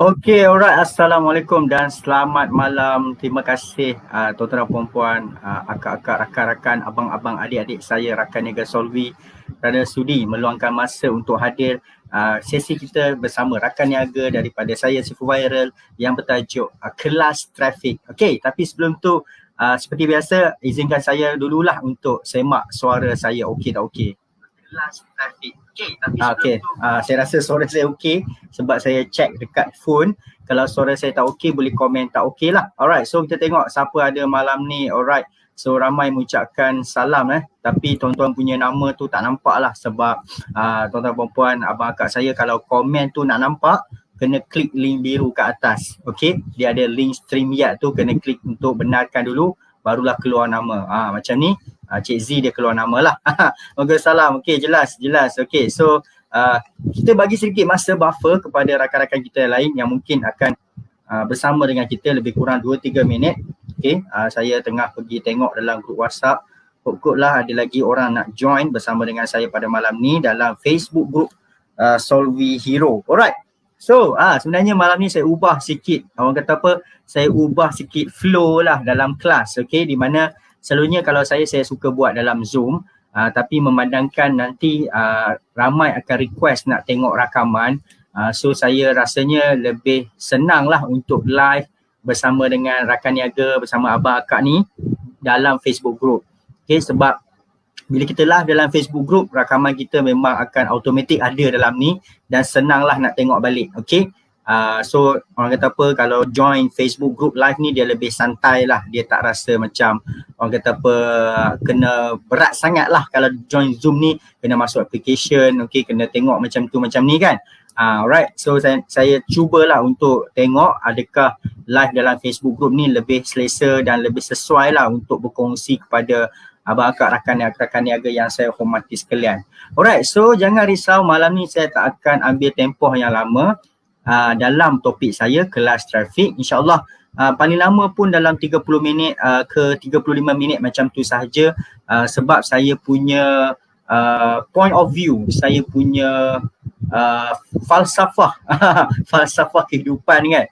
Okey, alright. Assalamualaikum dan selamat malam. Terima kasih tuan-tuan dan puan-puan, akak-akak, rakan-rakan, abang-abang, adik-adik saya, rakan niaga Solvi kerana sudi meluangkan masa untuk hadir sesi kita bersama rakan niaga daripada saya Sifu Viral yang bertajuk Kelas Trafik. Okey, tapi sebelum tu seperti biasa izinkan saya dululah untuk semak suara saya okey tak okey. Kelas Trafik. Okey, saya rasa suara saya okey sebab saya check dekat phone. Kalau suara saya tak okey boleh komen tak okey lah. Alright, so kita tengok siapa ada malam ni. Alright, so ramai mengucapkan salam tapi tuan-tuan punya nama tu tak nampak lah sebab tuan-tuan perempuan, abang akak saya kalau komen tu nak nampak kena klik link biru kat atas. Okey, dia ada link StreamYard tu, kena klik untuk benarkan dulu barulah keluar nama. Macam ni. Cik Z dia keluar nama lah. Moga salam. Okey, jelas. Okey, so kita bagi sedikit masa buffer kepada rakan-rakan kita lain yang mungkin akan bersama dengan kita lebih kurang 2-3 minit. Okey, saya tengah pergi tengok dalam grup WhatsApp. Kok-koklah ada lagi orang nak join bersama dengan saya pada malam ni dalam Facebook group Solvi Hero. Alright. So sebenarnya malam ni saya ubah sikit, orang kata apa, saya ubah sikit flow lah dalam kelas. Okey, di mana selalunya kalau saya suka buat dalam Zoom, tapi memandangkan nanti ramai akan request nak tengok rakaman, so saya rasanya lebih senang lah untuk live bersama dengan rakan niaga, bersama abang akak ni dalam Facebook group. Okay, sebab bila kita live dalam Facebook group, rakaman kita memang akan automatik ada dalam ni dan senanglah nak tengok balik. Okay, so orang kata apa, kalau join Facebook group live ni dia lebih santai lah, dia tak rasa macam orang kata apa kena berat sangat lah. Kalau join Zoom ni kena masuk application, okay, kena tengok macam tu macam ni kan. Alright, so saya cubalah untuk tengok adakah live dalam Facebook group ni lebih selesa dan lebih sesuai lah untuk berkongsi kepada abang akak, rakan niaga yang saya hormati sekalian. Alright, so jangan risau, malam ni saya tak akan ambil tempoh yang lama dalam topik saya, kelas trafik. InsyaAllah paling lama pun dalam 30 minit ke 35 minit macam tu sahaja, sebab saya punya point of view, saya punya falsafah falsafah kehidupan kan.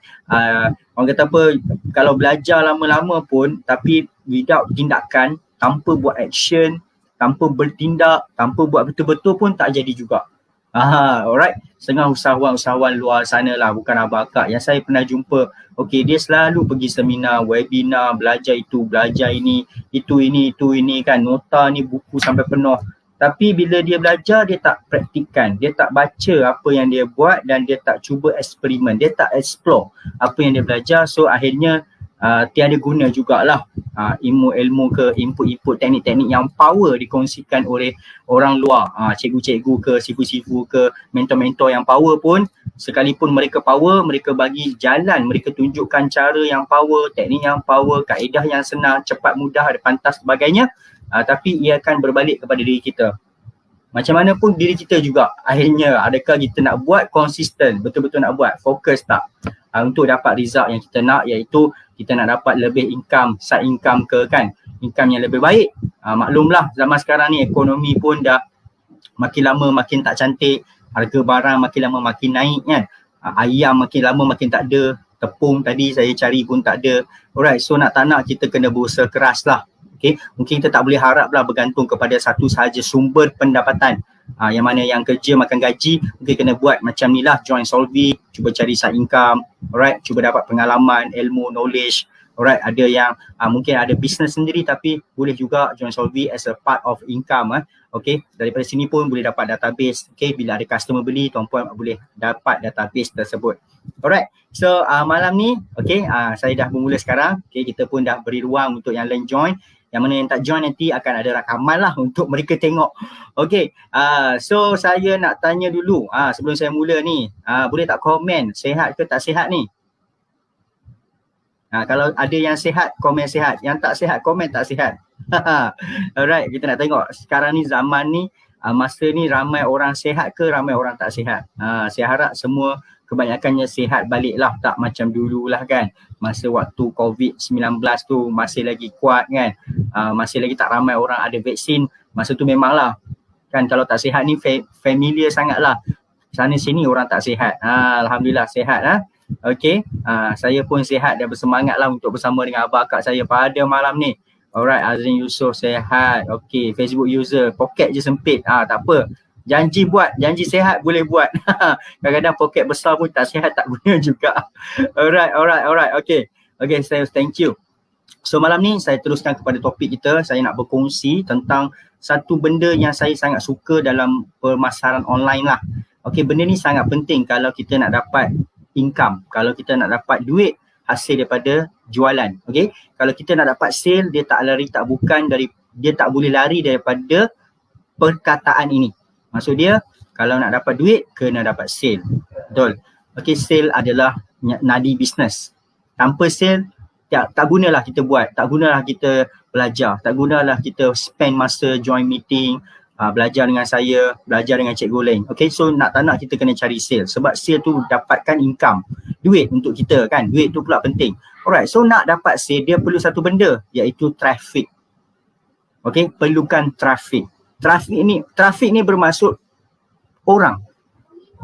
Orang kata apa, kalau belajar lama-lama pun tapi without tindakan, tanpa buat action, tanpa bertindak, tanpa buat betul-betul pun tak jadi juga. Alright, setengah usahawan luar sana lah, bukan abang akak yang saya pernah jumpa. Okay, dia selalu pergi seminar, webinar, belajar itu, belajar ini, itu ini kan, nota ni buku sampai penuh. Tapi bila dia belajar, dia tak praktikan, dia tak baca apa yang dia buat dan dia tak cuba eksperimen, dia tak explore apa yang dia belajar. So akhirnya tiada guna jugalah ilmu ke input-input teknik-teknik yang power dikongsikan oleh orang luar, cikgu-cikgu ke, sifu-sifu ke, mentor-mentor yang power pun, sekalipun mereka power, mereka bagi jalan, mereka tunjukkan cara yang power, teknik yang power, kaedah yang senang, cepat, mudah, ada pantas sebagainya, tapi ia akan berbalik kepada diri kita. Macam mana pun diri kita juga, akhirnya adakah kita nak buat konsisten, betul-betul nak buat, fokus tak untuk dapat result yang kita nak, iaitu kita nak dapat lebih income, side income ke kan, income yang lebih baik. Maklumlah zaman sekarang ni ekonomi pun dah makin lama makin tak cantik, harga barang makin lama makin naik kan, ayam makin lama makin tak ada, tepung tadi saya cari pun tak ada. Alright, so nak tak nak kita kena berusaha keras lah. Okay, mungkin kita tak boleh harap lah bergantung kepada satu sahaja sumber pendapatan. Yang mana yang kerja makan gaji, mungkin kena buat macam ni lah, join Solvi, cuba cari side income. Alright, cuba dapat pengalaman, ilmu, knowledge. Alright, ada yang mungkin ada business sendiri tapi boleh juga join Solvi as a part of income. Okay, daripada sini pun boleh dapat database. Okay, bila ada customer beli, tuan-puan boleh dapat database tersebut. Alright, so malam ni, okay, saya dah bermula sekarang. Okay, kita pun dah beri ruang untuk yang lain join. Yang mana yang tak join nanti akan ada rakaman lah untuk mereka tengok. Okay, so saya nak tanya dulu sebelum saya mula ni, boleh tak komen sihat ke tak sihat ni? Kalau ada yang sihat, komen sihat. Yang tak sihat, komen tak sihat. Alright, kita nak tengok sekarang ni, zaman ni, masa ni ramai orang sihat ke ramai orang tak sihat. Saya harap semua kebanyakannya sihat balik lah, tak macam dulu lah kan. Masa waktu COVID-19 tu masih lagi kuat kan, masih lagi tak ramai orang ada vaksin. Masa tu memang lah kan, kalau tak sihat ni familiar sangat lah. Sana sini orang tak sihat. Alhamdulillah sihat . Okay, saya pun sihat dan bersemangat lah untuk bersama dengan abang akak saya pada malam ni. Alright, Azrin Yusof sihat. Okay, Facebook user, poket je sempit. Tak apa. Janji buat, janji sihat boleh buat. Kadang-kadang poket besar pun tak sihat, tak guna juga. Alright. Okay, saya thank you. So malam ni saya teruskan kepada topik kita. Saya nak berkongsi tentang satu benda yang saya sangat suka dalam pemasaran online lah. Okay, benda ni sangat penting kalau kita nak dapat income, kalau kita nak dapat duit hasil daripada jualan. Okay, kalau kita nak dapat sale, dia tak boleh lari daripada perkataan ini. Maksud dia, kalau nak dapat duit, kena dapat sale. Betul. Okay, sale adalah nadi bisnes. Tanpa sale, tak gunalah kita buat, tak gunalah kita belajar, tak gunalah kita spend masa join meeting, belajar dengan saya, belajar dengan cikgu lain. Okay, so tak nak kita kena cari sale. Sebab sale tu dapatkan income, duit untuk kita kan, duit tu pula penting. Alright, so nak dapat sale, dia perlu satu benda, iaitu traffic. Okay, perlukan traffic. Traffic ni bermaksud orang,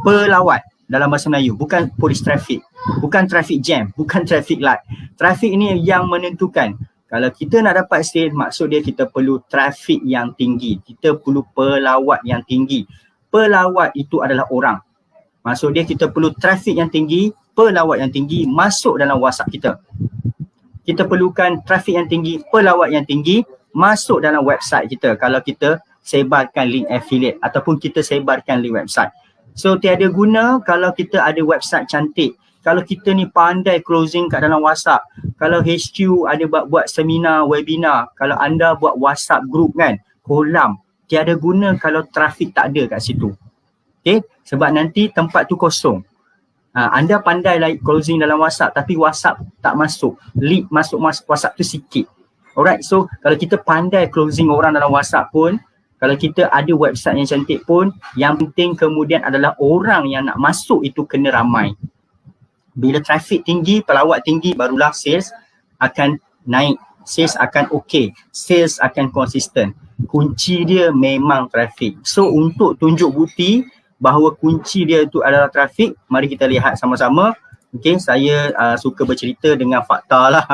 pelawat dalam bahasa Melayu, bukan polis traffic, bukan traffic jam, bukan traffic light. Traffic ni yang menentukan. Kalau kita nak dapat sale, maksud dia kita perlu traffic yang tinggi. Kita perlu pelawat yang tinggi. Pelawat itu adalah orang. Maksud dia kita perlu traffic yang tinggi, pelawat yang tinggi masuk dalam WhatsApp kita. Kita perlukan traffic yang tinggi, pelawat yang tinggi masuk dalam website kita. Kalau kita sebarkan link affiliate ataupun kita sebarkan link website. So tiada guna kalau kita ada website cantik. Kalau kita ni pandai closing kat dalam WhatsApp, kalau HQ ada buat seminar, webinar, kalau anda buat WhatsApp group kan, kolam, tiada guna kalau trafik tak ada kat situ. Okay, sebab nanti tempat tu kosong. Anda pandai like closing dalam WhatsApp tapi WhatsApp tak masuk, lead masuk WhatsApp tu sikit. Alright, so kalau kita pandai closing orang dalam WhatsApp pun, kalau kita ada website yang cantik pun, yang penting kemudian adalah orang yang nak masuk itu kena ramai. Bila trafik tinggi, pelawat tinggi, barulah sales akan naik. Sales akan okey. Sales akan konsisten. Kunci dia memang trafik. So untuk tunjuk bukti bahawa kunci dia itu adalah trafik, mari kita lihat sama-sama. Okay, saya suka bercerita dengan fakta lah.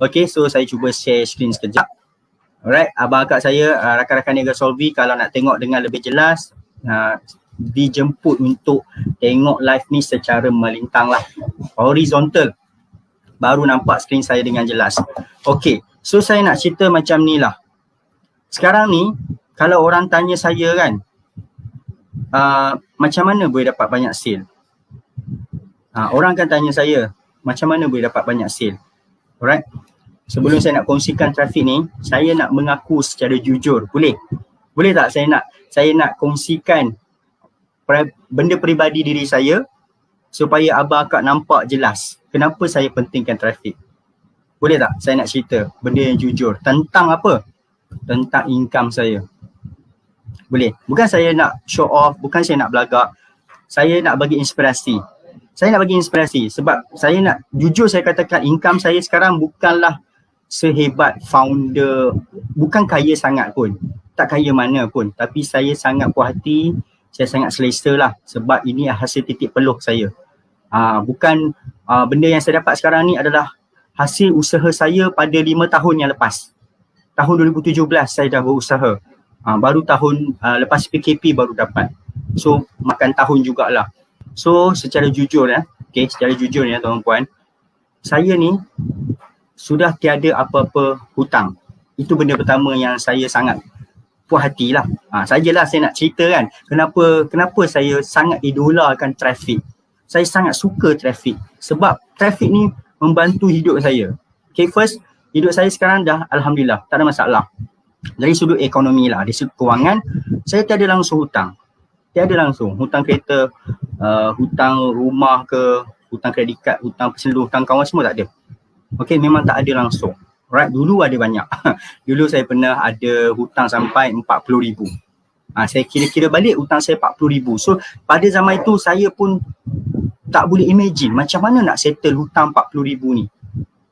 Okay, so saya cuba share screen sekejap. Alright, abang akak saya, rakan-rakan Niaga Solvi, kalau nak tengok dengan lebih jelas, dijemput untuk tengok live ni secara melintang lah, horizontal, baru nampak skrin saya dengan jelas. Okay, so saya nak cerita macam ni lah. Sekarang ni kalau orang tanya saya kan, macam mana boleh dapat banyak sale, orang akan tanya saya macam mana boleh dapat banyak sale. Alright, sebelum saya nak kongsikan trafik ni, saya nak mengaku secara jujur. Boleh tak saya nak kongsikan benda peribadi diri saya supaya abang akak nampak jelas kenapa saya pentingkan trafik. Boleh tak saya nak cerita benda yang jujur tentang apa? Tentang income saya. Boleh. Bukan saya nak show off, bukan saya nak belagak. Saya nak bagi inspirasi. Sebab saya nak jujur, saya katakan income saya sekarang bukanlah sehebat founder, bukan kaya sangat pun, tak kaya mana pun, tapi saya sangat puas hati, saya sangat selesa lah sebab ini hasil titik peluh saya. Bukan benda yang saya dapat sekarang ni adalah hasil usaha saya pada 5 tahun yang lepas. Tahun 2017 saya dah berusaha, baru tahun lepas PKP baru dapat. So makan tahun jugalah. So secara jujur secara jujur tuan-puan, saya ni sudah tiada apa-apa hutang. Itu benda pertama yang saya sangat puas hati lah. Sajalah saya nak cerita kan, kenapa saya sangat idolakan trafik. Saya sangat suka trafik sebab trafik ni membantu hidup saya. Okay, first, hidup saya sekarang dah alhamdulillah tak ada masalah. Dari sudut ekonomi lah, dari sudut kewangan, saya tiada langsung hutang. Hutang kereta, hutang rumah ke, hutang kredit kad, hutang personal, hutang kawan, semua tak ada. Okay, memang tak ada langsung. Right, dulu ada banyak. Dulu saya pernah ada hutang sampai 40,000. Saya kira-kira balik hutang saya 40,000. So pada zaman itu saya pun tak boleh imagine macam mana nak settle hutang 40,000 ni.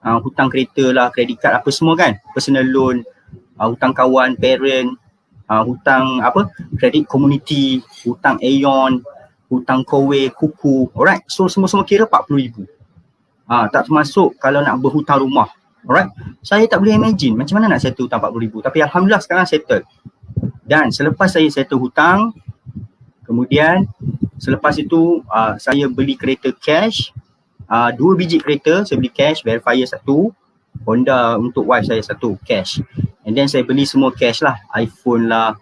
Hutang kereta lah, kredit kad apa semua kan, personal loan, hutang kawan, parent, hutang kredit community, hutang Aeon, hutang Kowe, Kuku. Alright, so semua-semua kira 40,000. Tak termasuk kalau nak berhutang rumah. Alright. Saya tak boleh imagine macam mana nak settle hutang 40,000. Tapi alhamdulillah sekarang settle. Dan selepas saya settle hutang, kemudian selepas itu saya beli kereta cash. 2 biji kereta saya beli cash, verifier 1, Honda untuk wife saya 1 cash. And then saya beli semua cash lah, iPhone lah,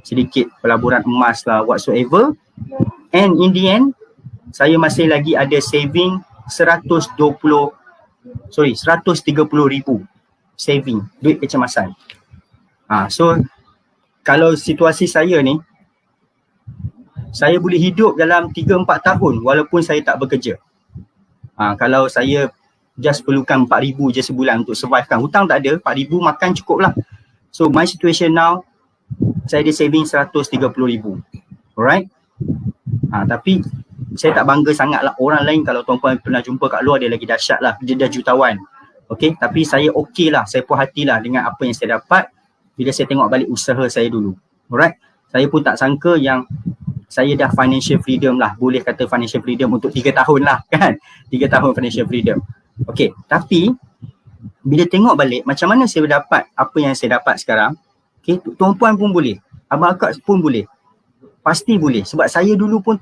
sedikit pelaburan emas lah, whatsoever. And in the end, saya masih lagi ada saving 130,000 saving, duit kecemasan. So kalau situasi saya ni, saya boleh hidup dalam 3-4 tahun walaupun saya tak bekerja. Kalau saya just perlukan 4,000 je sebulan untuk survivekan, hutang tak ada, 4,000 makan cukup lah. So my situation now, saya ada saving 130,000. Alright. Tapi saya tak bangga sangat lah. Orang lain kalau tuan-puan pernah jumpa kat luar, dia lagi dahsyat lah, dia dah jutawan. Okay, tapi saya okey lah, saya puas hati lah dengan apa yang saya dapat bila saya tengok balik usaha saya dulu. Alright. Saya pun tak sangka yang saya dah financial freedom lah, boleh kata financial freedom untuk 3 tahun lah kan, 3 tahun financial freedom. Okay, tapi bila tengok balik macam mana saya dapat apa yang saya dapat sekarang, okay, tuan-puan pun boleh, abang akak pun boleh, pasti boleh. Sebab saya dulu pun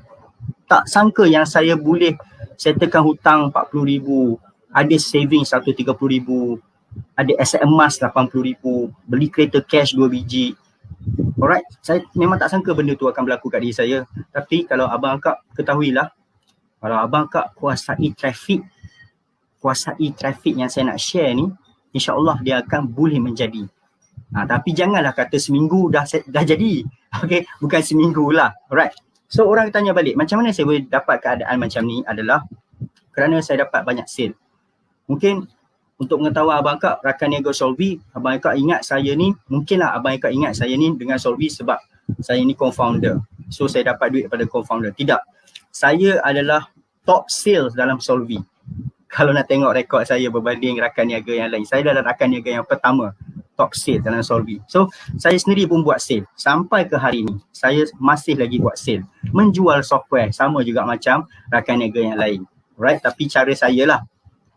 tak sangka yang saya boleh settlekan hutang 40,000, ada saving 130,000, ada aset emas 80,000, beli kereta cash 2 biji. Alright, saya memang tak sangka benda tu akan berlaku kat diri saya. Tapi kalau abang akak ketahuilah, kalau abang akak kuasai trafik yang saya nak share ni, insya-Allah dia akan boleh menjadi. Tapi janganlah kata seminggu dah jadi. Okay, bukan seminggu lah. Alright. So orang tanya balik, macam mana saya boleh dapat keadaan macam ni adalah kerana saya dapat banyak sale. Mungkin untuk mengetahui abang akak rakan niaga Solvi, abang akak ingat saya ni, mungkinlah abang akak ingat saya ni dengan Solvi sebab saya ni co-founder. So saya dapat duit daripada co-founder. Tidak. Saya adalah top sales dalam Solvi. Kalau nak tengok rekod saya berbanding rakan niaga yang lain, saya adalah rakan niaga yang pertama top sale dalam Solvi. So saya sendiri pun buat sale. Sampai ke hari ni, saya masih lagi buat sale. Menjual software sama juga macam rakan niaga yang lain. Right? Tapi cara saya lah.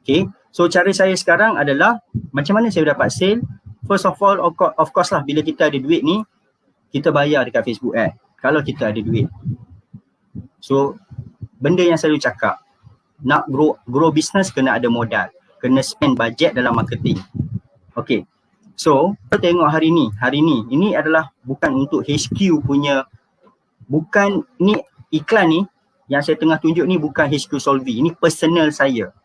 Okay. So cara saya sekarang adalah macam mana saya dapat sale. First of all, of course lah, bila kita ada duit ni, kita bayar dekat Facebook ad. Kalau kita ada duit. So benda yang saya cakap, nak grow business kena ada modal. Kena spend budget dalam marketing. Okay. So kita tengok hari ni, ini adalah bukan untuk HQ punya, bukan ni iklan ni yang saya tengah tunjuk ni bukan HQ Solvi. Ini personal saya.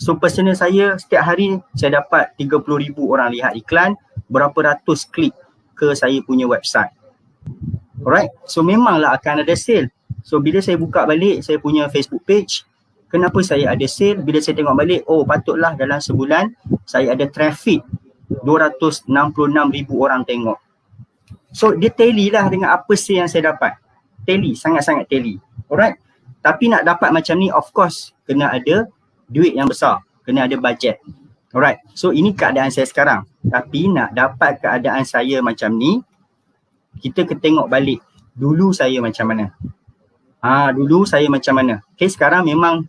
So personal saya, setiap hari saya dapat 30,000 orang lihat iklan, berapa ratus klik ke saya punya website. Alright, so memanglah akan ada sale. So bila saya buka balik saya punya Facebook page, kenapa saya ada sale? Bila saya tengok balik, oh patutlah dalam sebulan saya ada traffic 266,000 orang tengok. So dia tally lah dengan apa sale yang saya dapat. Tally, sangat-sangat tally. Alright, tapi nak dapat macam ni of course kena ada duit yang besar, kena ada budget. Alright, so ini keadaan saya sekarang. Tapi nak dapat keadaan saya macam ni, kita tengok balik dulu saya macam mana. Dulu saya macam mana. Okay, sekarang memang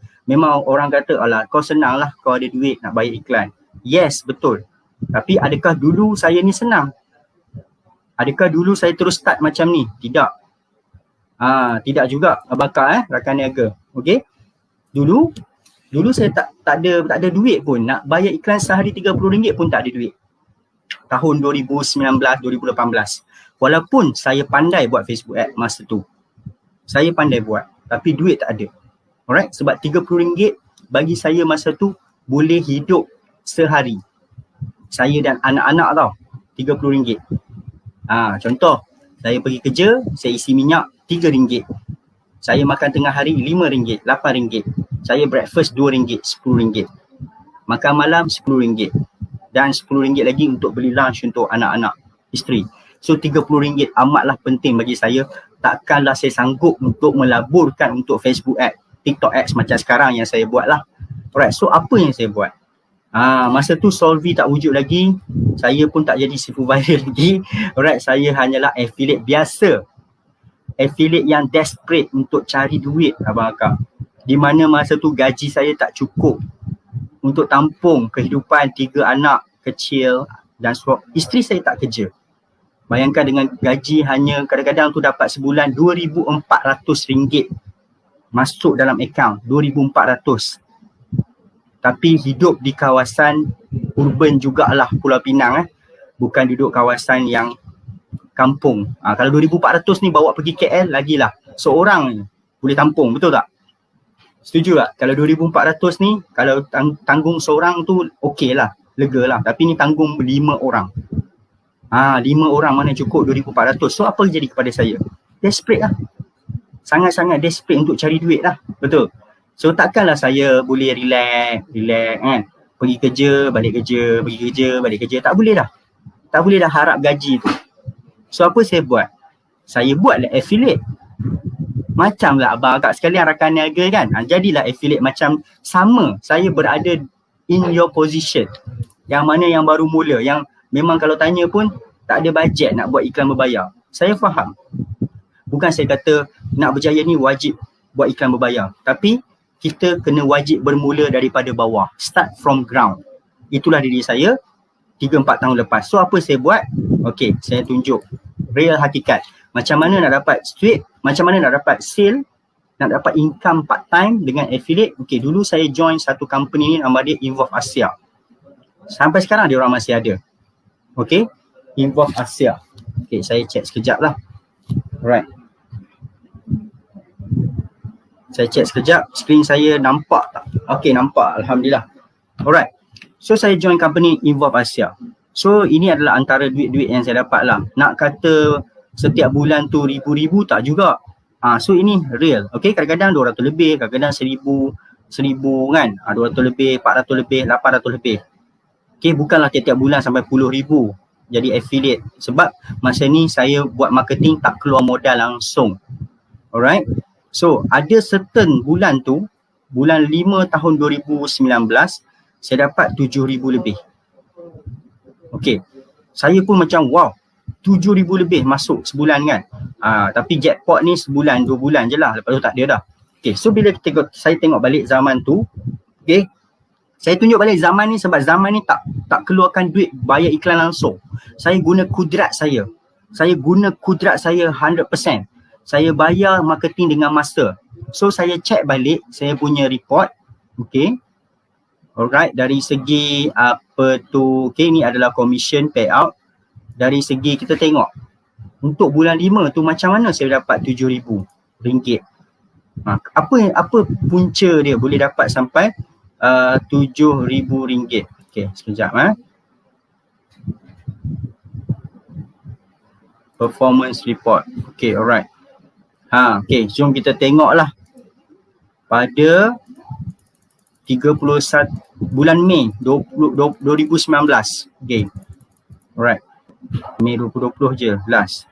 orang kata, alah kau senang lah, kau ada duit nak bayar iklan. Yes, betul. Tapi adakah dulu saya ni senang? Adakah dulu saya terus start macam ni? Tidak. Tidak juga abang rakan niaga. Okay, dulu saya tak ada duit pun. Nak bayar iklan sehari RM30 pun tak ada duit. Tahun 2019, 2018. Walaupun saya pandai buat Facebook ad masa tu. Saya pandai buat. Tapi duit tak ada. Alright? Sebab RM30 bagi saya masa tu boleh hidup sehari. Saya dan anak-anak tau. RM30. Contoh, saya pergi kerja, saya isi minyak RM3. Saya makan tengah hari RM5, RM8. Saya breakfast RM2, RM10. Makan malam RM10. Dan RM10 lagi untuk beli lunch untuk anak-anak, isteri. So RM30 amatlah penting bagi saya. Takkanlah saya sanggup untuk melaburkan untuk Facebook ad, TikTok ads macam sekarang yang saya buat lah. Alright, so apa yang saya buat? Masa tu Solvi tak wujud lagi. Saya pun tak jadi sifu viral lagi. Alright, saya hanyalah affiliate biasa. Affiliate yang desperate untuk cari duit abang akak. Di mana masa tu gaji saya tak cukup. untuk tampung kehidupan 3 anak kecil dan isteri saya tak kerja. Bayangkan dengan gaji hanya kadang-kadang tu dapat sebulan RM2,400 masuk dalam akaun, 2,400. Tapi hidup di kawasan urban jugalah Pulau Pinang, bukan duduk kawasan yang kampung. Kalau 2,400 ni bawa pergi KL lagilah, seorang boleh tampung, betul tak? Setuju tak? Kalau 2,400 ni, kalau tanggung seorang tu okey lah, lega lah. Tapi ni tanggung 5 orang. 5 orang mana cukup 2,400. So apa jadi kepada saya? Desperate lah. Sangat-sangat desperate untuk cari duit lah. Betul? So takkanlah saya boleh relax kan. Pergi kerja, balik kerja, pergi kerja, balik kerja. Tak boleh dah. Tak boleh dah harap gaji tu. So apa saya buat? Saya buatlah affiliate. Macam lah abang akak sekalian rakan niaga kan. Jadilah affiliate macam sama. Saya berada in your position. Yang mana yang baru mula. Yang memang kalau tanya pun tak ada bajet nak buat iklan berbayar. Saya faham. Bukan saya kata nak berjaya ni wajib buat iklan berbayar. Tapi kita kena wajib bermula daripada bawah. Start from ground. Itulah diri saya 3-4 tahun lepas. So apa saya buat? Okay, saya tunjuk real hakikat. Macam mana nak dapat street, macam mana nak dapat sale, nak dapat income part time dengan affiliate. Okay, dulu saya join satu company ni nama dia Involve Asia. Sampai sekarang dia orang masih ada. Okay, Involve Asia. Okay, saya check sekejap lah. Alright. Saya check sekejap, screen saya nampak tak? Okay, nampak. Alhamdulillah. Alright. So saya join company Involve Asia. So ini adalah antara duit-duit yang saya dapat lah. Nak kata setiap bulan tu ribu-ribu tak juga. So ini real. Okay, kadang-kadang 200 lebih, kadang-kadang 1000 kan. 200 lebih, 400 lebih, 800 lebih. Okay, bukanlah tiap-tiap bulan sampai puluh ribu jadi affiliate. Sebab masa ni saya buat marketing tak keluar modal langsung. Alright. So ada certain bulan tu, bulan 5 tahun 2019, saya dapat 7,000 lebih. Okay. Saya pun macam wow, 7,000 lebih masuk sebulan kan. Tapi jackpot ni sebulan, 2 bulan je lah. Lepas tu tak ada dah. Okay, so bila saya tengok balik zaman tu, okay, saya tunjuk balik zaman ni sebab zaman ni tak keluarkan duit bayar iklan langsung. Saya guna kudrat saya. Saya guna kudrat saya 100%. Saya bayar marketing dengan master. So saya check balik saya punya report. Okay. Alright, dari segi apa tu, okay, ni adalah commission payout. Dari segi kita tengok untuk bulan 5 tu macam mana saya dapat RM7,000. Apa punca dia boleh dapat sampai RM7,000. Okay, sekejap performance report. Okay, alright. Okay, jom kita tengoklah pada 31 bulan Mei 2019. Okay, alright. Mei 2020 je last.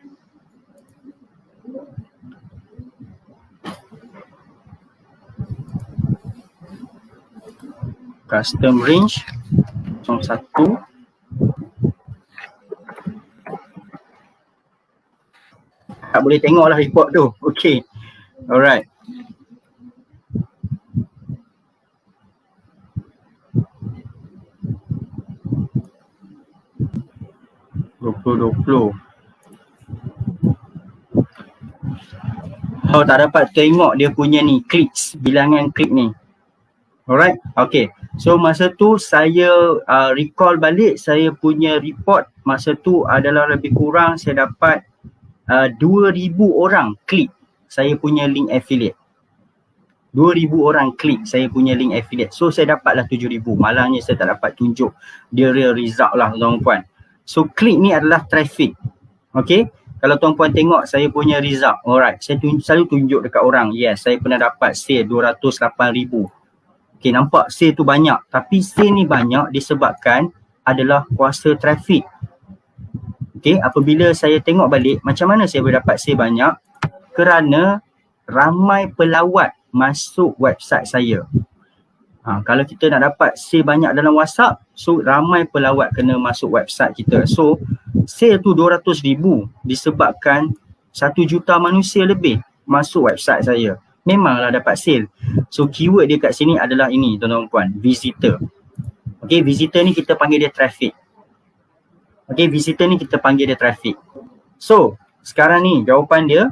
Custom range 01. Tak boleh tengok lah report tu. Okay, alright. Tak dapat tengok dia punya ni clicks, bilangan klik ni. Alright, okay. So masa tu saya recall balik saya punya report. Masa tu adalah lebih kurang saya dapat 2,000 orang klik saya punya link affiliate. 2,000 orang klik saya punya link affiliate. So saya dapatlah 7,000. Malangnya saya tak dapat tunjuk dia real result lah tuan-puan. So klik ni adalah traffic. Okay, kalau tuan-puan tengok saya punya result. Alright, saya selalu tunjuk dekat orang. Yes, saya pernah dapat sale 208,000. Okay, nampak sale tu banyak. Tapi sale ni banyak disebabkan adalah kuasa traffic. Okay, apabila saya tengok balik macam mana saya boleh dapat sale banyak? Kerana ramai pelawat masuk website saya. Kalau kita nak dapat sale banyak dalam WhatsApp, so ramai pelawat kena masuk website kita. So sale tu 200,000 disebabkan 1 juta manusia lebih masuk website saya. Memanglah dapat sale. So keyword dia kat sini adalah ini tuan-tuan puan, visitor. Okay, visitor ni kita panggil dia traffic. Okay, visitor ni kita panggil dia traffic. So, sekarang ni jawapan dia,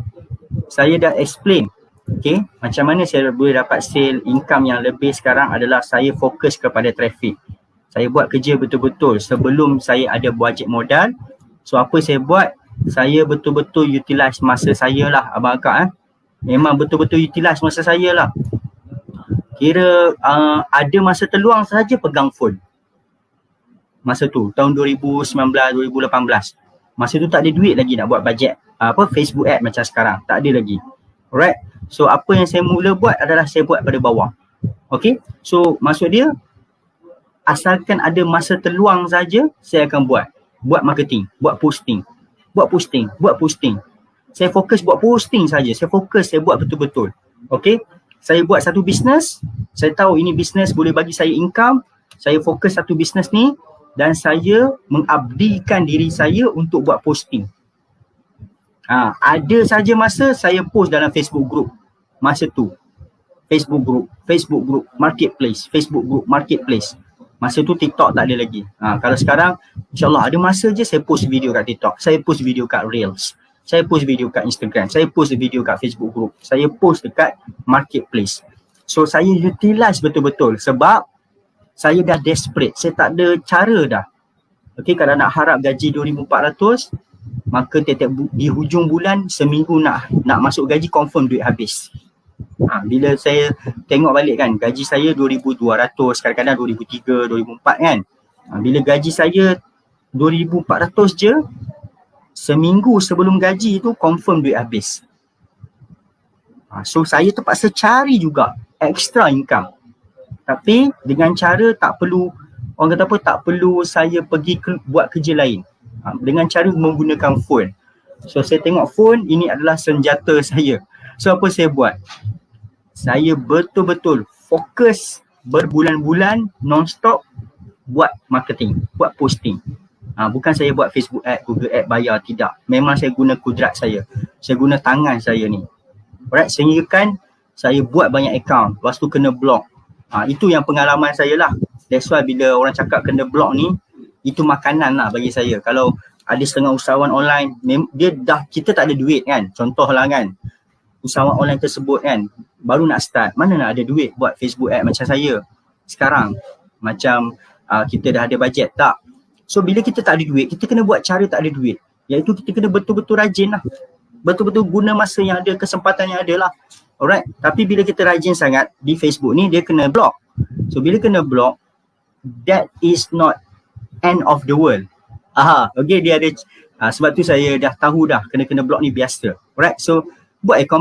saya dah explain. Okay, macam mana saya boleh dapat sale, income yang lebih sekarang adalah saya fokus kepada traffic. Saya buat kerja betul-betul sebelum saya ada budget modal. So, apa saya buat? Saya betul-betul utilize masa saya lah, abang akak. Memang betul-betul utilize masa saya lah. Kira ada masa terluang saja pegang phone. Masa tu, tahun 2019, 2018. Masa tu tak ada duit lagi nak buat budget Facebook ad macam sekarang. Tak ada lagi. Alright. So apa yang saya mula buat adalah saya buat pada bawah. Okay. So maksud dia, asalkan ada masa terluang saja, saya akan buat. Buat marketing, buat posting. Buat posting, buat posting. Saya fokus buat posting saja. Saya fokus, saya buat betul-betul. Okay. Saya buat satu bisnes. Saya tahu ini bisnes boleh bagi saya income. Saya fokus satu bisnes ni dan saya mengabdikan diri saya untuk buat posting. Ada saja masa saya post dalam Facebook group. Masa tu Facebook group marketplace, Facebook group marketplace. Masa tu TikTok tak ada lagi. Kalau sekarang insyaAllah ada masa je saya post video kat TikTok, saya post video kat Reels, saya post video kat Instagram, saya post video kat Facebook group, saya post dekat marketplace. So saya utilize betul-betul sebab saya dah desperate, saya tak ada cara dah. Okay, kalau nak harap gaji 2,400, maka tiap-tiap di hujung bulan seminggu nak masuk gaji confirm duit habis. Bila saya tengok balik kan, gaji saya 2,200, kadang-kadang 2,300, 2,400 kan. Bila gaji saya 2,400 je, seminggu sebelum gaji tu confirm duit habis. So saya terpaksa cari juga extra income. Tapi dengan cara tak perlu, orang kata apa, tak perlu saya pergi buat kerja lain. Dengan cara menggunakan phone. So saya tengok phone, ini adalah senjata saya. So apa saya buat? Saya betul-betul fokus berbulan-bulan non-stop buat marketing, buat posting. Bukan saya buat Facebook ad, Google ad bayar, tidak. Memang saya guna kudrat saya. Saya guna tangan saya ni. Alright, sehingga kan saya buat banyak account, lepas tu kena block. Itu yang pengalaman saya lah. That's why bila orang cakap kena block ni, itu makanan lah bagi saya. Kalau ada setengah usahawan online, kita tak ada duit kan. Contohlah kan, usahawan online tersebut kan, baru nak start, mana nak ada duit buat Facebook ad macam saya sekarang. Macam kita dah ada bajet, tak. So bila kita tak ada duit, kita kena buat cara tak ada duit. Iaitu kita kena betul-betul rajin lah. Betul-betul guna masa yang ada, kesempatan yang ada lah. Alright, tapi bila kita rajin sangat di Facebook ni, dia kena block. So bila kena block, that is not end of the world. Okay, dia ada sebab tu saya dah tahu dah kena block ni biasa. Alright, so buat akaun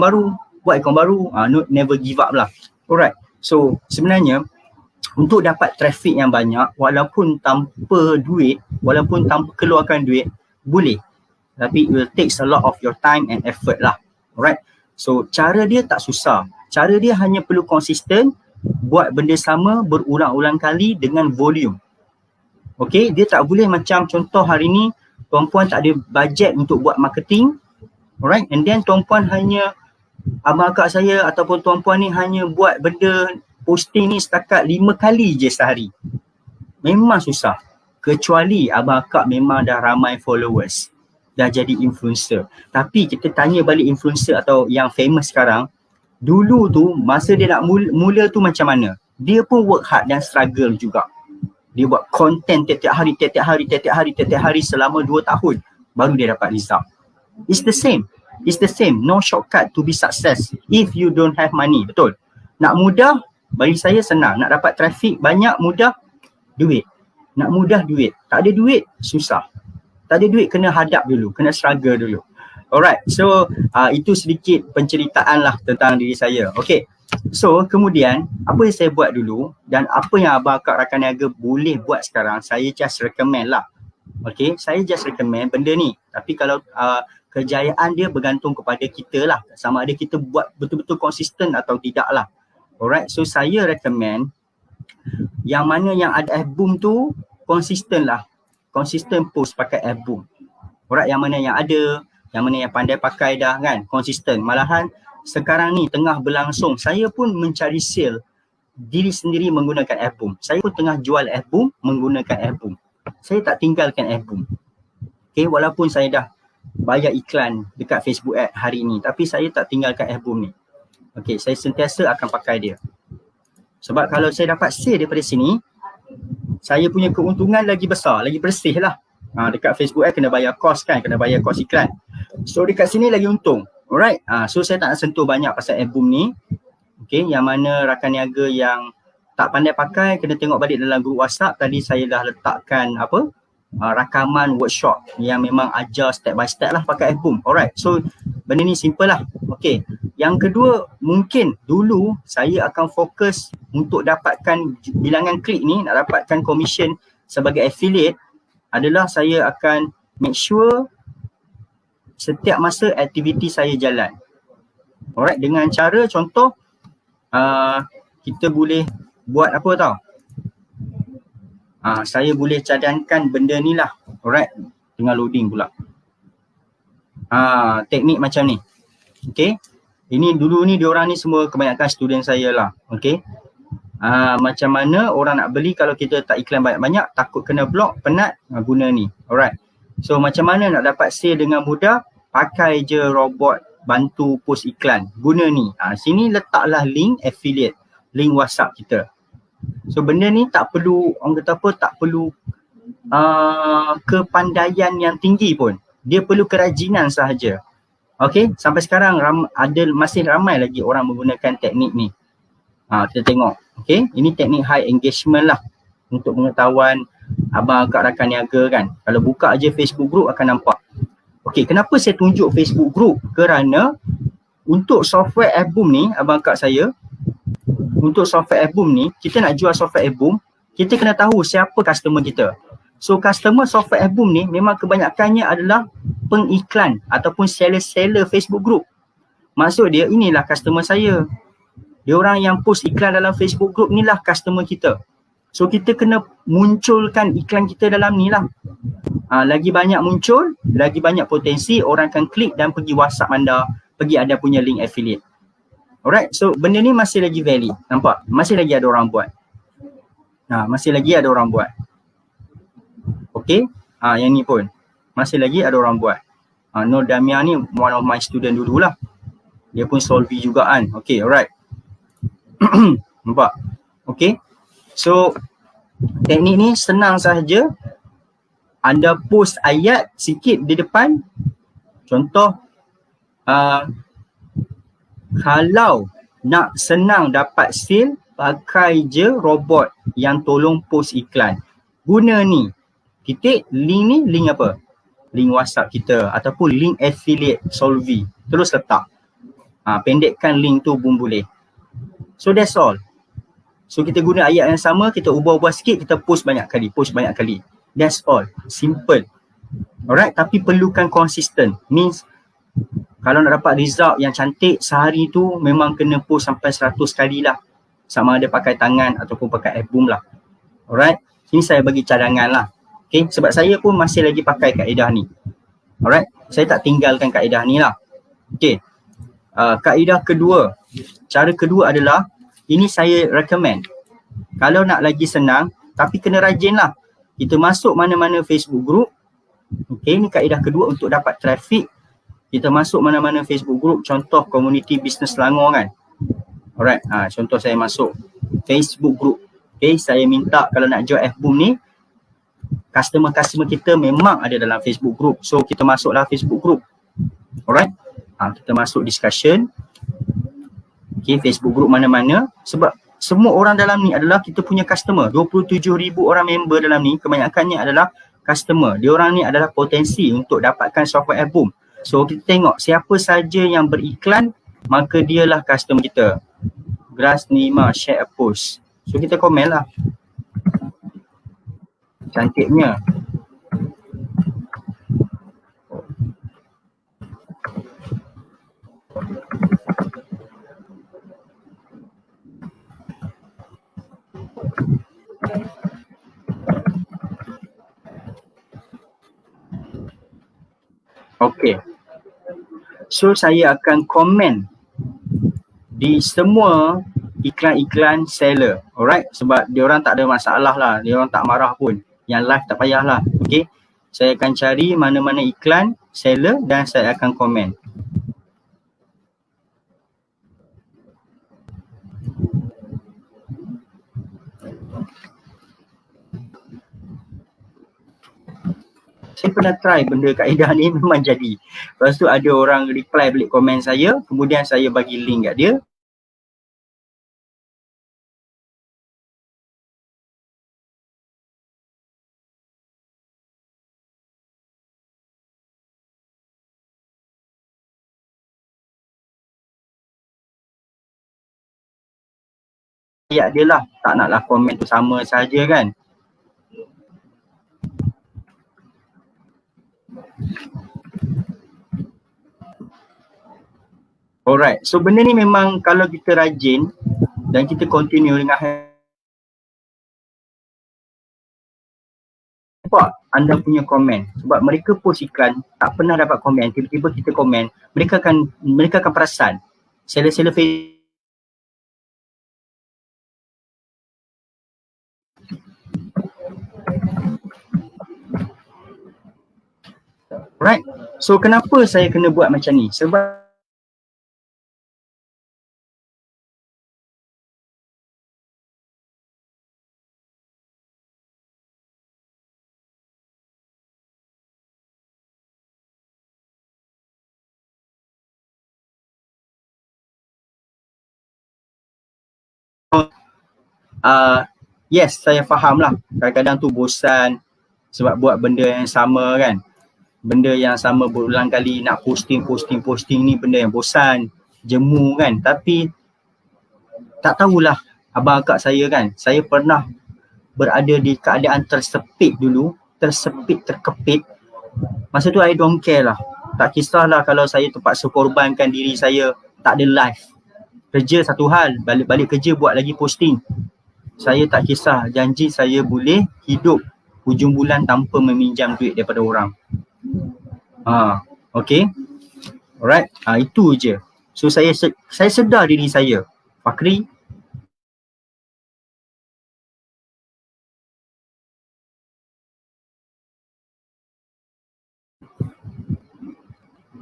baru, never give up lah. Alright, so sebenarnya untuk dapat traffic yang banyak, walaupun tanpa duit, walaupun tanpa keluarkan duit, boleh. Tapi it will take a lot of your time and effort lah. Alright, so cara dia tak susah. Cara dia hanya perlu konsisten, buat benda sama berulang-ulang kali dengan volume. Okay, dia tak boleh macam contoh hari ni, tuan-puan tak ada bajet untuk buat marketing. Alright, and then tuan-puan hanya, abang akak saya ataupun tuan-puan ni hanya buat benda posting ni setakat 5 kali je sehari. Memang susah. Kecuali abang akak memang dah ramai followers, dah jadi influencer. Tapi kita tanya balik influencer atau yang famous sekarang, dulu tu masa dia nak mula tu macam mana? Dia pun work hard dan struggle juga. Dia buat content tiap-tiap hari selama 2 tahun baru dia dapat result. It's the same. No shortcut to be success if you don't have money. Betul. Nak mudah, bagi saya senang. Nak dapat traffic banyak, mudah, duit. Nak mudah, duit. Tak ada duit, susah. Tak ada duit, kena hadap dulu, kena struggle dulu. Alright, so itu sedikit penceritaan lah tentang diri saya. Okay, so kemudian apa yang saya buat dulu dan apa yang abang akak rakan niaga boleh buat sekarang, saya just recommend lah. Okay, saya just recommend benda ni. Tapi kalau kejayaan dia bergantung kepada kita lah, sama ada kita buat betul-betul konsisten atau tidak lah. Alright, so saya recommend yang mana yang ada F-Boom tu konsisten lah. Konsisten post pakai F-Boom. Alright, yang mana yang ada, yang mana yang pandai pakai dah kan, konsisten. Malahan sekarang ni tengah berlangsung, saya pun mencari sale diri sendiri menggunakan album. Saya pun tengah jual album menggunakan album. Saya tak tinggalkan album. Okay, walaupun saya dah bayar iklan dekat Facebook ad hari ni, tapi saya tak tinggalkan album ni. Okay, saya sentiasa akan pakai dia. Sebab kalau saya dapat sale daripada sini, saya punya keuntungan lagi besar, lagi bersih lah. Dekat Facebook ad kena bayar kos kan, kena bayar kos iklan. So dekat sini lagi untung. Alright, so saya tak nak sentuh banyak pasal album ni. Okay, yang mana rakan niaga yang tak pandai pakai kena tengok balik dalam grup WhatsApp. Tadi saya dah letakkan rakaman workshop yang memang ajar step by step lah pakai album. Alright, so benda ni simple lah. Okay, yang kedua, mungkin dulu saya akan fokus untuk dapatkan bilangan klik ni, nak dapatkan commission sebagai affiliate adalah saya akan make sure setiap masa aktiviti saya jalan. Alright, dengan cara contoh kita boleh buat apa tau? Saya boleh cadangkan benda ni lah. Alright, tengah loading pula. Teknik macam ni. Okay, ini dulu ni diorang ni semua kebanyakan student saya lah. Okay, macam mana orang nak beli kalau kita tak iklan banyak-banyak, takut kena block, penat, guna ni. Alright, so macam mana nak dapat sale dengan mudah? Pakai je robot bantu post iklan, guna ni. Sini letaklah link affiliate, link WhatsApp kita. So benda ni tak perlu, orang kata apa, tak perlu kepandaian yang tinggi pun. Dia perlu kerajinan sahaja. Okay, sampai sekarang masih ramai lagi orang menggunakan teknik ni. Kita tengok. Okay, ini teknik high engagement lah untuk pengetahuan abang akak rakan niaga kan. Kalau buka je Facebook group akan nampak. Okay, kenapa saya tunjuk Facebook group? Kerana untuk software album ni, abang akak saya, untuk software album ni, kita nak jual software album, kita kena tahu siapa customer kita. So customer software album ni memang kebanyakannya adalah pengiklan ataupun seller-seller Facebook group. Maksud dia, inilah customer saya. Dia orang yang post iklan dalam Facebook group ni lah customer kita. So kita kena munculkan iklan kita dalam ni lah. Lagi banyak muncul, lagi banyak potensi orang akan klik dan pergi WhatsApp anda, pergi ada punya link affiliate. Alright, so benda ni masih lagi valid. Nampak? Masih lagi ada orang buat. Masih lagi ada orang buat. Okay, yang ni pun masih lagi ada orang buat. Nur Damia ni one of my student dululah. Dia pun Solvi juga kan. Okay, alright. Nampak? Okay, so teknik ni senang sahaja. Anda post ayat sikit di depan. Contoh, kalau nak senang dapat sale, pakai je robot yang tolong post iklan. Guna ni. Titik, link ni, link apa? Link WhatsApp kita ataupun link affiliate Solvi. Terus letak. Pendekkan link tu pun boleh. So that's all. So kita guna ayat yang sama, kita ubah-ubah sikit, kita post banyak kali. That's all. Simple. Alright, tapi perlukan konsisten. Means kalau nak dapat result yang cantik sehari tu memang kena post sampai 100 kali lah. Sama ada pakai tangan ataupun pakai album lah. Alright, sini saya bagi cadangan lah. Okay, sebab saya pun masih lagi pakai kaedah ni. Alright, saya tak tinggalkan kaedah ni lah. Okay, kaedah kedua. Cara kedua adalah, ini saya recommend. Kalau nak lagi senang, tapi kena rajin lah. Kita masuk mana-mana Facebook group. Okay, ni kaedah kedua untuk dapat traffic. Kita masuk mana-mana Facebook group, contoh Community Business Selangor kan. Alright, contoh saya masuk Facebook group. Okay, saya minta kalau nak join album ni, customer-customer kita memang ada dalam Facebook group. So kita masuklah Facebook group. Alright, kita masuk discussion. Okay, Facebook group mana-mana. Sebab semua orang dalam ni adalah kita punya customer. 27,000 orang member dalam ni, kebanyakannya adalah customer. Diorang ni adalah potensi untuk dapatkan software album. So kita tengok siapa saja yang beriklan, maka dialah customer kita. Grass Nima share a post. So kita komen lah. Cantiknya. Okay. So saya akan komen di semua iklan-iklan seller. Alright, sebab dia orang tak ada masalah lah, dia orang tak marah pun. Yang live tak payahlah. Okay, saya akan cari mana-mana iklan seller dan saya akan komen. Saya pernah try benda kaedah ni, memang jadi. Lepas tu ada orang reply balik komen saya, kemudian saya bagi link kat dia. Ayat dia lah, tak naklah komen tu sama saja kan. Alright, so benda ni memang kalau kita rajin dan kita continue dengan nampak anda punya komen, sebab mereka post iklan tak pernah dapat komen, tiba-tiba kita komen, mereka akan perasan. Seller-seller Facebook right. So kenapa saya kena buat macam ni? Sebab yes, saya faham lah. Kadang-kadang tu bosan sebab buat benda yang sama kan. Benda yang sama berulang kali, nak posting ni benda yang bosan, jemu kan. Tapi tak tahulah abang akak saya kan. Saya pernah berada di keadaan tersepit dulu, terkepit. Masa tu I don't care lah. Tak kisahlah kalau saya terpaksa korbankan diri saya, tak ada live. Kerja satu hal, balik kerja buat lagi posting. Saya tak kisah, janji saya boleh hidup hujung bulan tanpa meminjam duit daripada orang. Okay. Alright, itu je. So saya sedar diri saya. Fakri,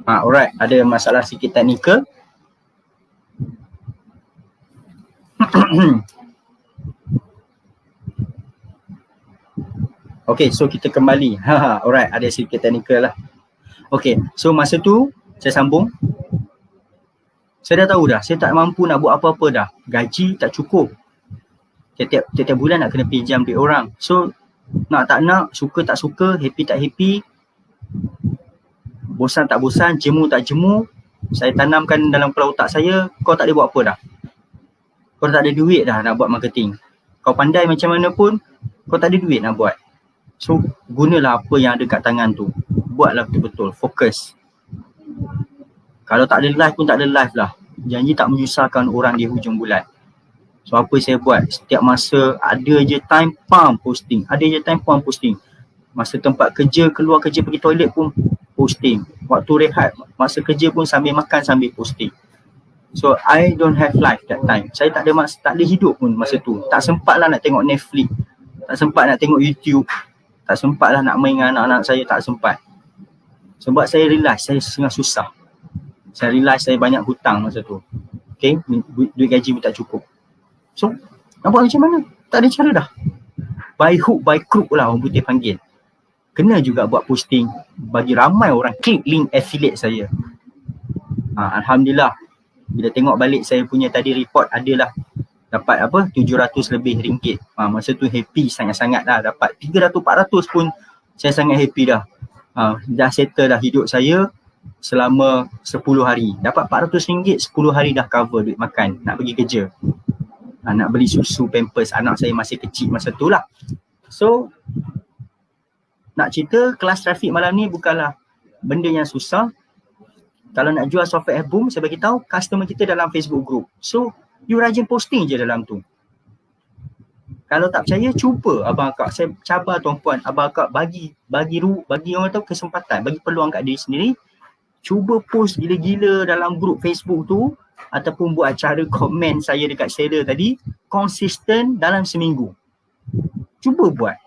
alright, ada masalah sikit teknikal. Okay, so kita kembali. Alright, ada sikit teknikal lah. Okay, so masa tu saya sambung. Saya dah tahu dah, saya tak mampu nak buat apa-apa dah. Gaji tak cukup. Tiap bulan nak kena pinjam duit orang. So nak tak nak, suka tak suka, happy tak happy, bosan tak bosan, jemu tak jemu, saya tanamkan dalam kepala otak saya, kau tak boleh buat apa dah. Kau tak ada duit dah nak buat marketing. Kau pandai macam mana pun, kau tak ada duit nak buat. So gunalah apa yang ada kat tangan tu. Buatlah betul-betul, fokus. Kalau tak ada live pun tak ada live lah. Janji tak menyusahkan orang di hujung bulan. So apa saya buat, setiap masa ada je time pump posting. Masa tempat kerja, keluar kerja pergi toilet pun posting. Waktu rehat, masa kerja pun sambil makan sambil posting. So I don't have life that time. Saya tak ada hidup pun masa tu. Tak sempat lah nak tengok Netflix, tak sempat nak tengok YouTube, tak sempat lah nak main dengan anak-anak saya, tak sempat. Sebab saya realize saya sangat susah. Saya realize saya banyak hutang masa tu. Okay, duit gaji pun tak cukup. So nak buat macam mana? Tak ada cara dah. By hook by crook lah orang putih panggil. Kena juga buat posting bagi ramai orang klik link affiliate saya. Alhamdulillah, bila tengok balik saya punya tadi report, adalah dapat 700 lebih ringgit. Masa tu happy sangat-sangat dah. Dapat 300-400 pun saya sangat happy dah. Dah settle dah hidup saya selama 10 hari. Dapat 400 ringgit, 10 hari dah cover duit makan, nak pergi kerja. Nak beli susu, pampers, anak saya masih kecil masa tu lah. So nak cerita, kelas trafik malam ni bukanlah benda yang susah. Kalau nak jual software Boom, saya bagi tahu customer kita dalam Facebook group. So you rajin posting je dalam tu. Kalau tak percaya, cuba abang akak. Saya cabar tuan-puan, abang akak bagi orang tahu kesempatan, bagi peluang kat diri sendiri. cuba post gila-gila dalam grup Facebook tu ataupun buat cara komen saya dekat seller tadi konsisten dalam seminggu. Cuba buat.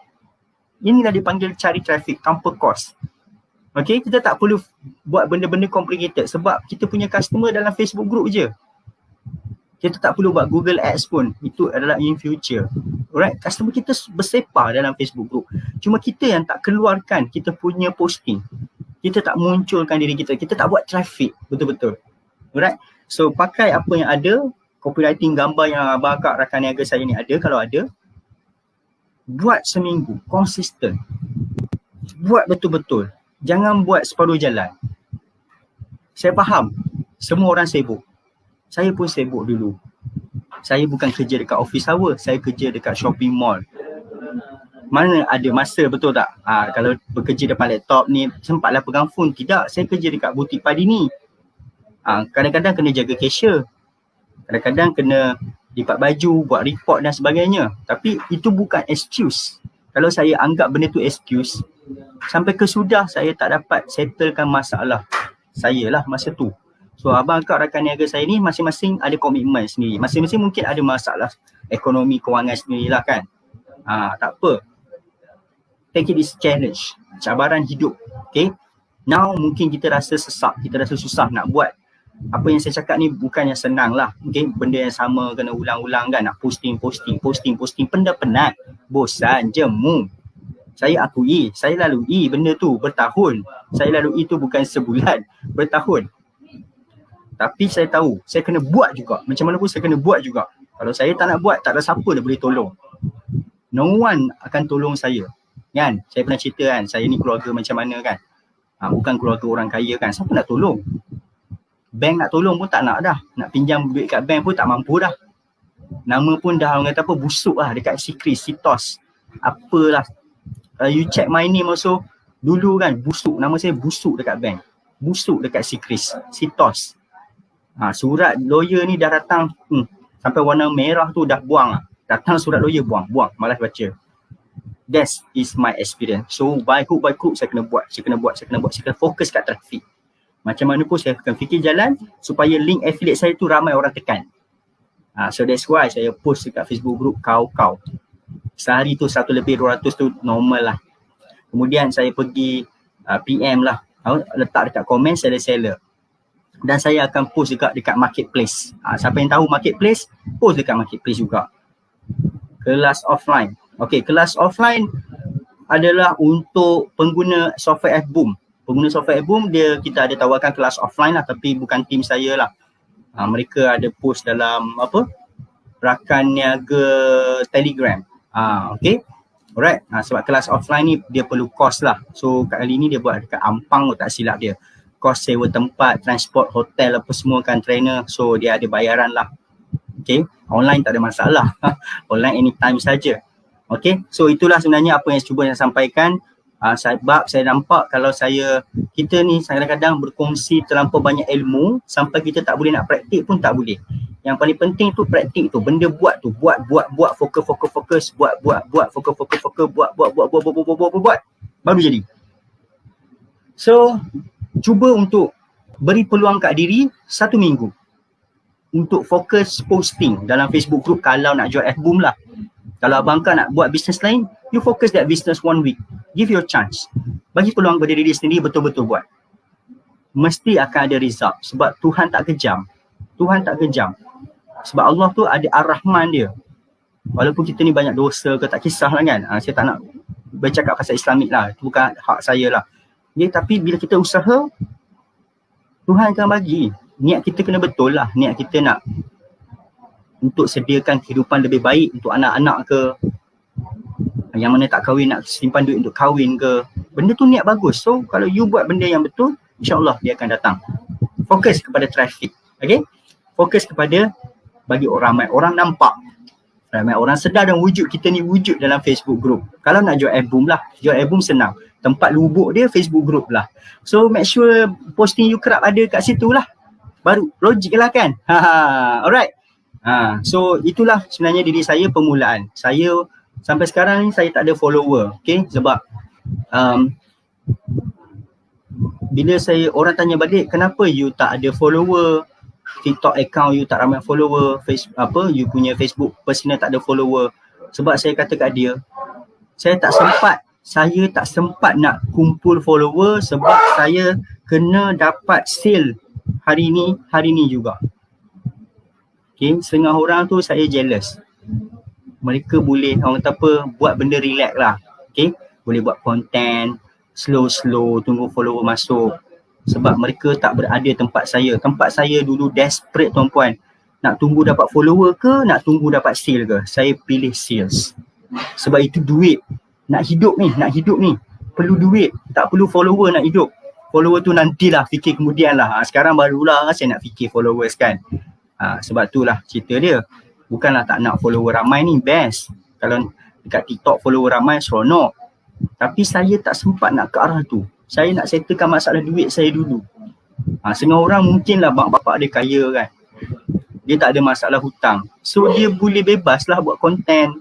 Inilah dipanggil cari traffic tanpa cost. Okay, kita tak perlu buat benda-benda complicated sebab kita punya customer dalam Facebook group je. Kita tak perlu buat Google Ads pun. Itu adalah in future. Alright, customer kita bersepah dalam Facebook group. Cuma kita yang tak keluarkan kita punya posting. Kita tak munculkan diri kita. Kita tak buat traffic betul-betul. Alright, so pakai apa yang ada. Copywriting gambar yang abang akak rakan niaga saya ni ada, kalau ada. Buat seminggu, konsisten. Buat betul-betul. Jangan buat separuh jalan. Saya faham, semua orang sibuk. Saya pun sibuk dulu. Saya bukan kerja dekat office hour, saya kerja dekat shopping mall. Mana ada masa, betul tak? Kalau bekerja depan laptop ni, sempatlah pegang phone. Tidak, saya kerja dekat butik padi ni. Kadang-kadang kena jaga cashier. Kadang-kadang kena lipat baju, buat report dan sebagainya. Tapi itu bukan excuse. Kalau saya anggap benda tu excuse, sampai kesudah saya tak dapat settlekan masalah saya lah masa tu. So abang akak rakan niaga saya ni masing-masing ada komitmen sendiri. Masing-masing mungkin ada masalah ekonomi, kewangan sendirilah kan. Tak apa. Take it as challenge. Cabaran hidup. Okay. Now mungkin kita rasa sesak, kita rasa susah nak buat. Apa yang saya cakap ni bukan yang senang lah. Okay. Benda yang sama kena ulang-ulang kan. Nak posting. Penat. Bosan, jemu. Saya akui, saya lalui benda tu bertahun. Saya lalui tu bukan sebulan, bertahun. Tapi saya tahu, saya kena buat juga. Macam mana pun saya kena buat juga. Kalau saya tak nak buat, tak ada siapa dah boleh tolong. No one akan tolong saya. Kan? Saya pernah cerita kan, saya ni keluarga macam mana kan. Bukan keluarga orang kaya kan, siapa nak tolong? Bank nak tolong pun tak nak dah. Nak pinjam duit kat bank pun tak mampu dah. Nama pun dah orang kata apa, busuk lah dekat Sikris, Sitos. Apalah. You check my name also. Dulu kan, busuk. Nama saya busuk dekat bank. Busuk dekat Sikris, Sitos. Surat lawyer ni dah datang sampai warna merah tu dah buang lah. Datang surat lawyer buang, malas baca. That is my experience. So by hook by crook saya kena buat. Saya kena fokus kat traffic. Macam mana pun saya akan fikir jalan supaya link affiliate saya tu ramai orang tekan. So that's why saya post dekat Facebook group kau. Sehari tu 1 lebih 200 tu normal lah. Kemudian saya pergi PM lah. Letak dekat komen seller. Dan saya akan post juga dekat marketplace. Siapa yang tahu marketplace, post dekat marketplace juga. Kelas offline. Okay, kelas offline adalah untuk pengguna software F-Boom. Pengguna software F-Boom, kita ada tawarkan kelas offline lah, tapi bukan tim saya lah. Mereka ada post dalam rakan niaga Telegram. Okay. Alright. Sebab kelas offline ni dia perlu cost lah. So kali ni dia buat dekat Ampang, tak silap dia. Kos sewa tempat, transport, hotel apa semua kan, trainer. So dia ada bayaran lah. Okay. Online tak ada masalah. Online anytime saja. Okay. So itulah sebenarnya apa yang cuba saya sampaikan. Sebab saya nampak kalau kita ni kadang-kadang berkongsi terlampau banyak ilmu sampai kita tak boleh nak praktik pun tak boleh. Yang paling penting tu praktik tu. Benda buat tu. Buat. Fokus. Buat. Fokus. Buat. Baru jadi. So cuba untuk beri peluang kat diri 1 minggu untuk fokus posting dalam Facebook group kalau nak jual F-Boom lah. Kalau abang kan nak buat bisnes lain, you focus that business 1 week. Give your chance. Bagi peluang kepada diri sendiri, betul-betul buat. Mesti akan ada result sebab Tuhan tak kejam. Sebab Allah tu ada Ar-Rahman dia. Walaupun kita ni banyak dosa ke tak kisah lah kan. Saya tak nak bercakap pasal Islamik lah. Itu bukan hak saya lah. Tapi bila kita usaha, Tuhan akan bagi. Niat kita kena betul lah. Niat kita nak untuk sediakan kehidupan lebih baik untuk anak-anak ke, yang mana tak kahwin nak simpan duit untuk kahwin ke. Benda tu niat bagus. So kalau you buat benda yang betul, insyaAllah dia akan datang. Fokus kepada traffic. Okay. Fokus kepada bagi ramai orang nampak. Ramai orang sedar dan wujud kita ni wujud dalam Facebook group. Kalau nak jual F-Boom lah. Jual F-Boom senang. Tempat lubuk dia Facebook group lah. So make sure posting you kerap ada kat situ lah. Baru logik lah kan. Alright. So itulah sebenarnya diri saya permulaan. Saya sampai sekarang ni saya tak ada follower. Okay. Sebab bila orang tanya balik, kenapa you tak ada follower, TikTok account you tak ramai follower, you punya Facebook personal tak ada follower. Sebab saya kata kat dia, saya tak sempat nak kumpul follower sebab saya kena dapat sale hari ni juga. Okay, setengah orang tu saya jealous. Mereka boleh, orang kata apa, buat benda relax lah. Okay, boleh buat content, slow tunggu follower masuk. Sebab mereka tak berada tempat saya. Tempat saya dulu desperate tuan-puan. Nak tunggu dapat follower ke, nak tunggu dapat sale ke? Saya pilih sales. Sebab itu duit. Nak hidup ni. Perlu duit. Tak perlu follower nak hidup. Follower tu nantilah, fikir kemudian lah. Sekarang barulah saya nak fikir followers kan. Sebab itulah cerita dia. Bukanlah tak nak follower ramai ni, best. Kalau dekat TikTok follower ramai, seronok. Tapi saya tak sempat nak ke arah tu. Saya nak settlekan masalah duit saya dulu. Setengah orang mungkinlah bapak dia kaya kan. Dia tak ada masalah hutang. So dia boleh bebas lah buat konten,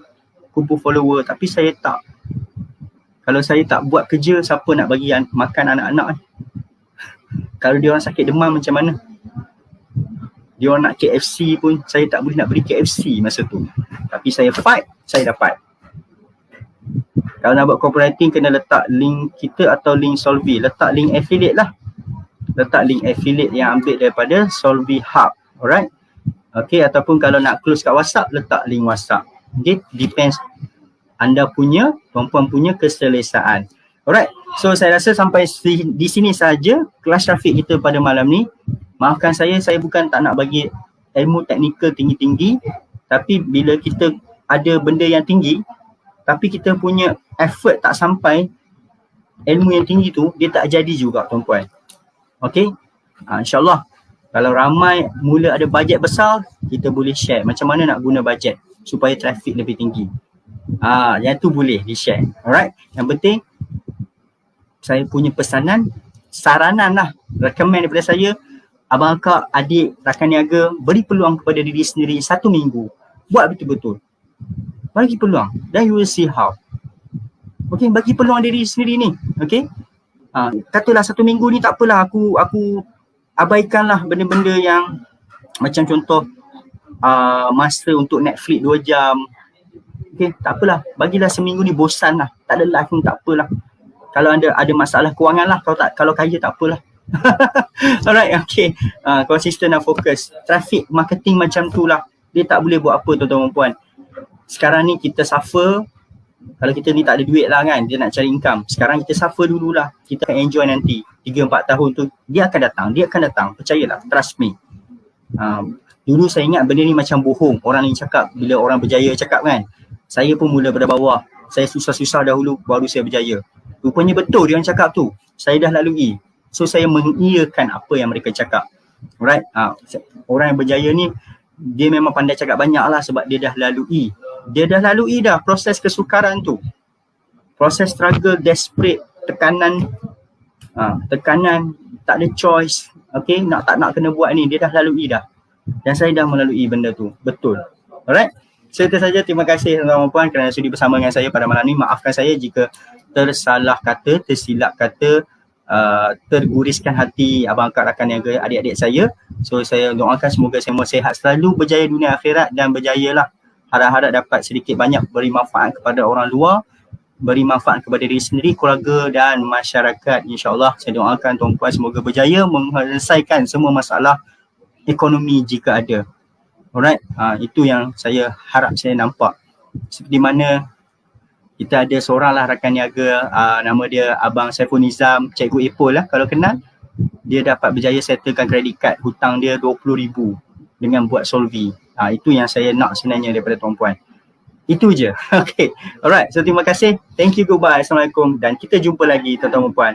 kumpul follower. Tapi saya tak. Kalau saya tak buat kerja, siapa nak bagi makan anak-anak ni? Kalau dia orang sakit demam macam mana? Dia orang nak KFC pun, saya tak boleh nak beli KFC masa tu. Tapi saya fight, saya dapat. Kalau nak buat copywriting, kena letak link kita atau link Solvy. Letak link affiliate lah. Letak link affiliate yang ambil daripada Solvy Hub. Alright. Okay, ataupun kalau nak close kat WhatsApp, letak link WhatsApp. Okay, depends anda punya, tuan-puan punya keselesaan. Alright, so saya rasa sampai di sini saja kelas Syafiq kita pada malam ni. Maafkan saya bukan tak nak bagi ilmu teknikal tinggi-tinggi. Tapi bila kita ada benda yang tinggi, tapi kita punya effort tak sampai, ilmu yang tinggi tu, dia tak jadi juga tuan-puan. Okay, insyaAllah kalau ramai mula ada bajet besar, kita boleh share macam mana nak guna bajet supaya traffic lebih tinggi. Yang tu boleh di-share. Alright, yang penting saya punya pesanan, saranan lah, recommend daripada saya, abang akak, adik, rakan niaga, beri peluang kepada diri sendiri 1 minggu. Buat betul-betul. Bagi peluang. Then you will see how. Okay, bagi peluang diri sendiri ni. Okay. Katalah 1 minggu ni tak apalah, aku abaikanlah benda-benda yang macam contoh masa untuk Netflix 2 jam. Okay, tak apalah. Bagilah seminggu ni bosan lah. Tak ada live pun tak apalah. Kalau anda ada masalah kewangan lah. Kalau kaya tak apalah. Alright, okay. Konsisten dan fokus. Traffic marketing macam tu lah. Dia tak boleh buat apa tuan-tuan dan puan. Sekarang ni kita suffer. Kalau kita ni tak ada duit lah kan, dia nak cari income. Sekarang kita suffer dululah. Kita akan enjoy nanti. 3-4 tahun tu dia akan datang. Percayalah, trust me. Dulu saya ingat benda ni macam bohong. Orang ni cakap, bila orang berjaya cakap kan. Saya pun mula pada bawah. Saya susah-susah dahulu baru saya berjaya. Rupanya betul dia orang cakap tu. Saya dah lalui. So saya mengiyakan apa yang mereka cakap. Alright. Orang yang berjaya ni, dia memang pandai cakap banyak lah sebab dia dah lalui. Dia dah lalui dah proses kesukaran tu. Proses struggle, desperate, tekanan, tak ada choice. Okay, tak nak kena buat ni, dia dah lalui dah. Dan saya dah melalui benda tu. Betul. Alright. So itu saja, terima kasih tuan-tuan dan puan kerana sudi bersama dengan saya pada malam ni. Maafkan saya jika tersalah kata, tersilap kata, terguriskan hati abang akak, rakan niaga, adik-adik saya. So saya doakan semoga semua sihat selalu, berjaya dunia akhirat dan berjayalah. Harap-harap dapat sedikit banyak beri manfaat kepada orang luar, beri manfaat kepada diri sendiri, keluarga dan masyarakat. InsyaAllah saya doakan tuan-puan semoga berjaya menyelesaikan semua masalah ekonomi jika ada. Alright, itu yang saya harap saya nampak. Seperti mana kita ada seorang lah rakan niaga, nama dia Abang Saiful Nizam, Cikgu Ipul lah kalau kenal. Dia dapat berjaya settlekan kredit kad, hutang dia 20,000 dengan buat Solvy. Itu yang saya nak sebenarnya daripada tuan-puan. Itu je. Okay, alright, so terima kasih. Thank you, goodbye, Assalamualaikum dan kita jumpa lagi tuan-tuan dan puan.